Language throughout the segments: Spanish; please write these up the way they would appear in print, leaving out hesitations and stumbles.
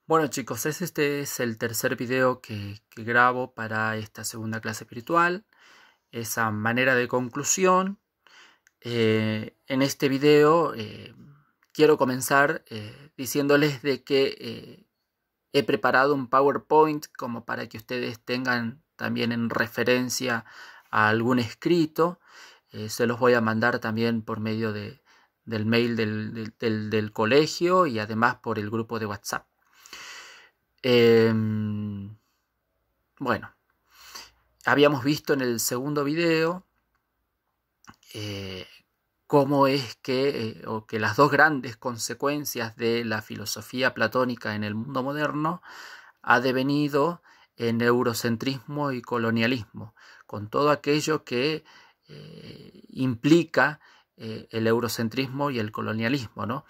Bueno chicos, este es el tercer video que grabo para esta segunda clase espiritual. Esa manera de conclusión. En este video quiero comenzar diciéndoles de que he preparado un PowerPoint como para que ustedes tengan también en referencia a algún escrito. Se los voy a mandar también por medio del mail del colegio y además por el grupo de WhatsApp. Bueno, habíamos visto en el segundo video cómo es que las dos grandes consecuencias de la filosofía platónica en el mundo moderno ha devenido en eurocentrismo y colonialismo, con todo aquello que implica el eurocentrismo y el colonialismo, ¿no?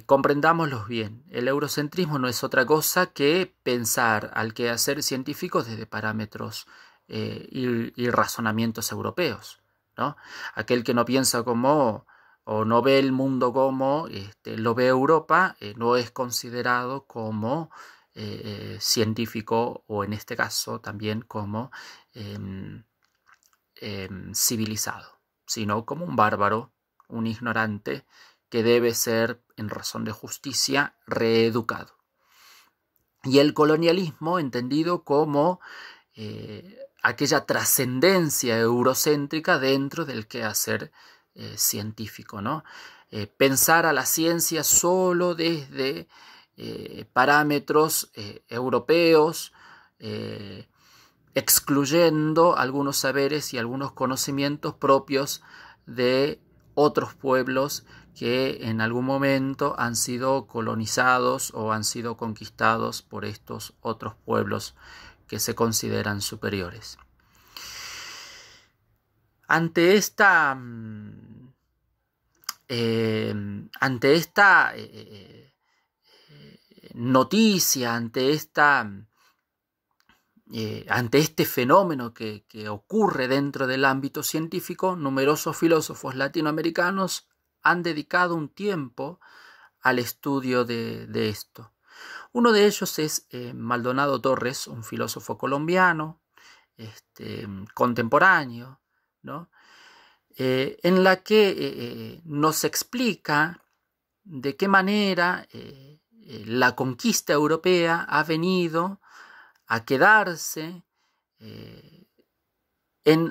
Comprendámoslos bien. El eurocentrismo no es otra cosa que pensar al quehacer científico desde parámetros y razonamientos europeos, ¿no? Aquel que no piensa como o no ve el mundo como lo ve Europa, no es considerado como científico o en este caso también como civilizado, sino como un bárbaro, un ignorante que debe ser, en razón de justicia, reeducado. Y el colonialismo entendido como aquella trascendencia eurocéntrica dentro del quehacer científico, ¿no? Pensar a la ciencia solo desde parámetros europeos, excluyendo algunos saberes y algunos conocimientos propios de otros pueblos que en algún momento han sido colonizados o han sido conquistados por estos otros pueblos que se consideran superiores. Ante esta noticia, ante este fenómeno que ocurre dentro del ámbito científico, numerosos filósofos latinoamericanos han dedicado un tiempo al estudio de esto. Uno de ellos es Maldonado Torres, un filósofo colombiano, contemporáneo, ¿no? En la que nos explica de qué manera la conquista europea ha venido a quedarse en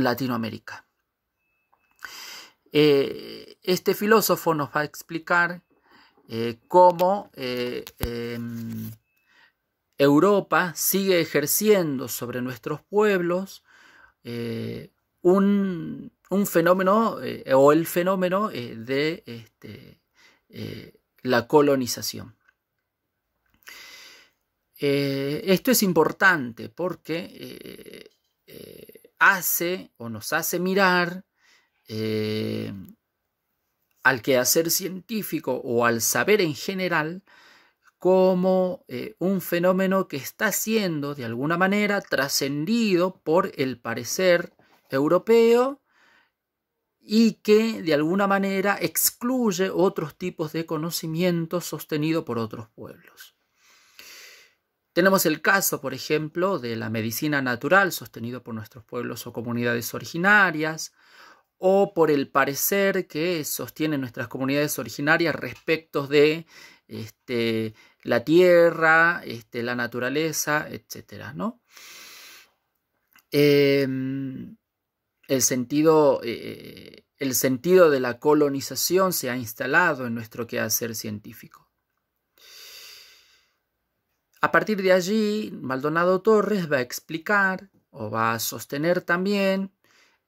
Latinoamérica. Este filósofo nos va a explicar cómo Europa sigue ejerciendo sobre nuestros pueblos un fenómeno o el fenómeno de la colonización. Esto es importante porque hace o nos hace mirar al quehacer científico o al saber en general como un fenómeno que está siendo de alguna manera trascendido por el parecer europeo y que de alguna manera excluye otros tipos de conocimientos sostenidos por otros pueblos. Tenemos el caso, por ejemplo, de la medicina natural sostenido por nuestros pueblos o comunidades originarias, o por el parecer que sostienen nuestras comunidades originarias respecto de la tierra, la naturaleza, etc., ¿no? El sentido de la colonización se ha instalado en nuestro quehacer científico. A partir de allí, Maldonado Torres va a explicar o va a sostener también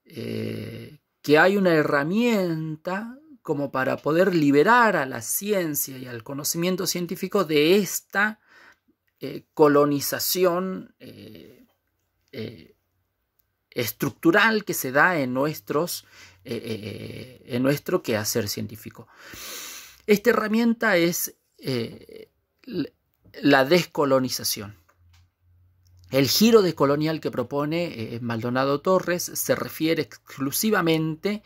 que hay una herramienta como para poder liberar a la ciencia y al conocimiento científico de esta colonización estructural que se da en nuestro quehacer científico. Esta herramienta es la descolonización. El giro descolonial que propone Maldonado Torres se refiere exclusivamente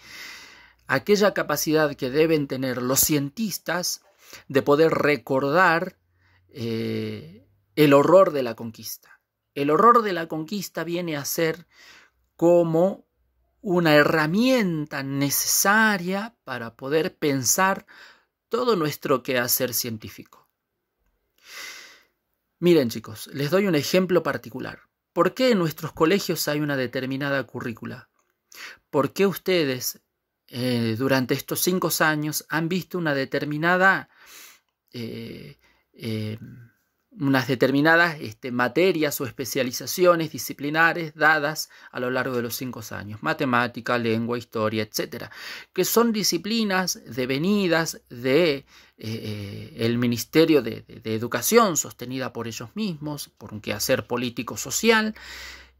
a aquella capacidad que deben tener los cientistas de poder recordar el horror de la conquista. El horror de la conquista viene a ser como una herramienta necesaria para poder pensar todo nuestro quehacer científico. Miren, chicos, les doy un ejemplo particular. ¿Por qué en nuestros colegios hay una determinada currícula? ¿Por qué ustedes durante estos 5 años han visto una determinada unas determinadas materias o especializaciones disciplinares dadas a lo largo de los 5 años? Matemática, lengua, historia, etcétera, que son disciplinas devenidas de el Ministerio de Educación, sostenida por ellos mismos, por un quehacer político-social,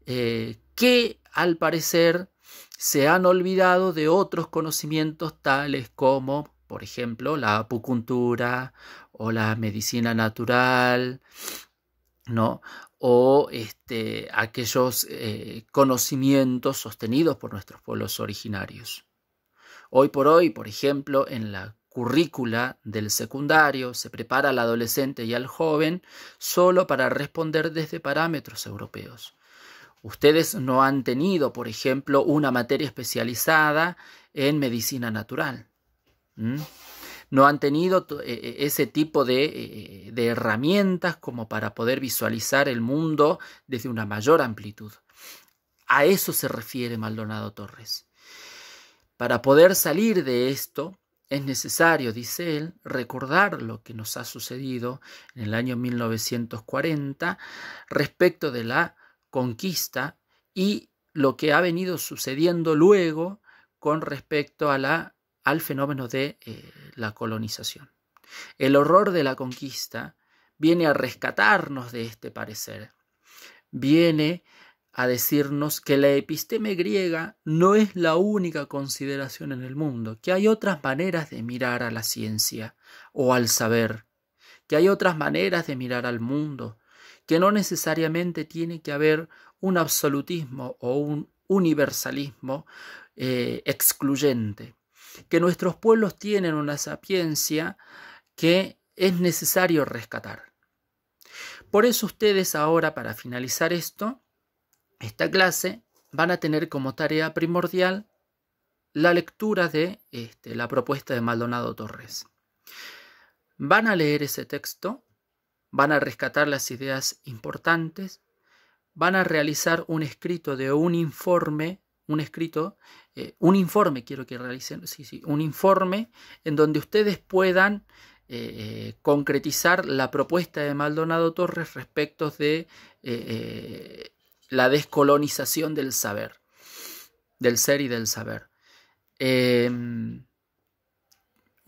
que al parecer se han olvidado de otros conocimientos tales como, por ejemplo, la acupuntura o la medicina natural, ¿no? O aquellos conocimientos sostenidos por nuestros pueblos originarios. Hoy por hoy, por ejemplo, en la currícula del secundario se prepara al adolescente y al joven solo para responder desde parámetros europeos. Ustedes no han tenido, por ejemplo, una materia especializada en medicina natural. No han tenido ese tipo de herramientas como para poder visualizar el mundo desde una mayor amplitud. A eso se refiere Maldonado Torres. Para poder salir de esto, es necesario, dice él, recordar lo que nos ha sucedido en el año 1940 respecto de la conquista y lo que ha venido sucediendo luego con respecto a al fenómeno de la colonización. El horror de la conquista viene a rescatarnos de este parecer, viene a decirnos que la episteme griega no es la única consideración en el mundo, que hay otras maneras de mirar a la ciencia o al saber, que hay otras maneras de mirar al mundo, que no necesariamente tiene que haber un absolutismo o un universalismo excluyente, que nuestros pueblos tienen una sapiencia que es necesario rescatar. Por eso ustedes ahora, para finalizar esta clase, van a tener como tarea primordial la lectura de la propuesta de Maldonado Torres. Van a leer ese texto, van a rescatar las ideas importantes, van a realizar un escrito de un informe quiero que realicen, un informe en donde ustedes puedan concretizar la propuesta de Maldonado Torres respecto de la descolonización del saber, del ser y del saber. Un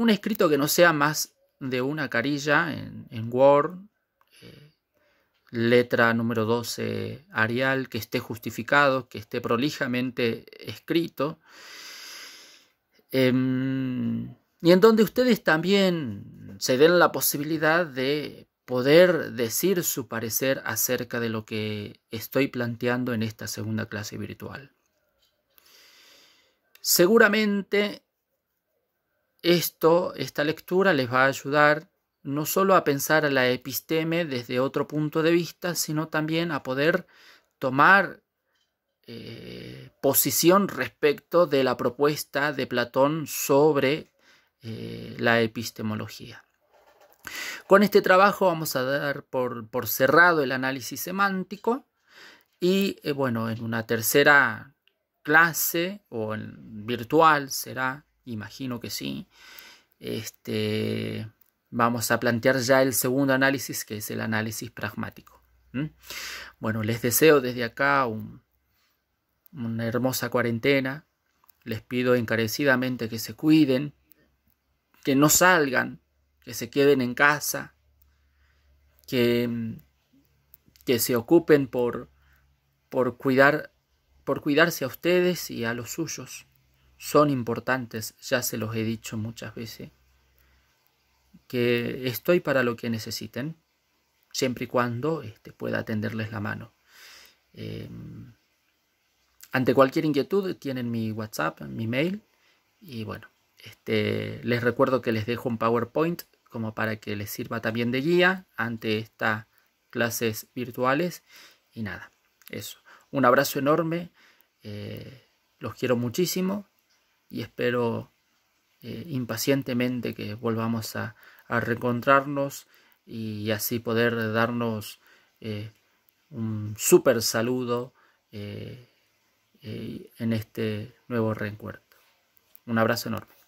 escrito que no sea más de una carilla en Word, letra número 12 Arial, que esté justificado, que esté prolijamente escrito, y en donde ustedes también se den la posibilidad de poder decir su parecer acerca de lo que estoy planteando en esta segunda clase virtual. Seguramente esta lectura les va a ayudar no solo a pensar a la episteme desde otro punto de vista, sino también a poder tomar posición respecto de la propuesta de Platón sobre la epistemología. Con este trabajo vamos a dar por cerrado el análisis semántico y bueno, en una tercera clase o en virtual será, imagino que sí, vamos a plantear ya el segundo análisis, que es el análisis pragmático. Bueno, les deseo desde acá una hermosa cuarentena. Les pido encarecidamente que se cuiden, que no salgan, que se queden en casa, que se ocupen por cuidarse a ustedes y a los suyos. Son importantes, ya se los he dicho muchas veces, que estoy para lo que necesiten, siempre y cuando pueda tenderles la mano. Ante cualquier inquietud tienen mi WhatsApp, mi mail, y bueno, les recuerdo que les dejo un PowerPoint como para que les sirva también de guía ante estas clases virtuales. Y nada, eso. Un abrazo enorme, los quiero muchísimo y espero impacientemente que volvamos a reencontrarnos y así poder darnos un súper saludo en este nuevo reencuentro. Un abrazo enorme.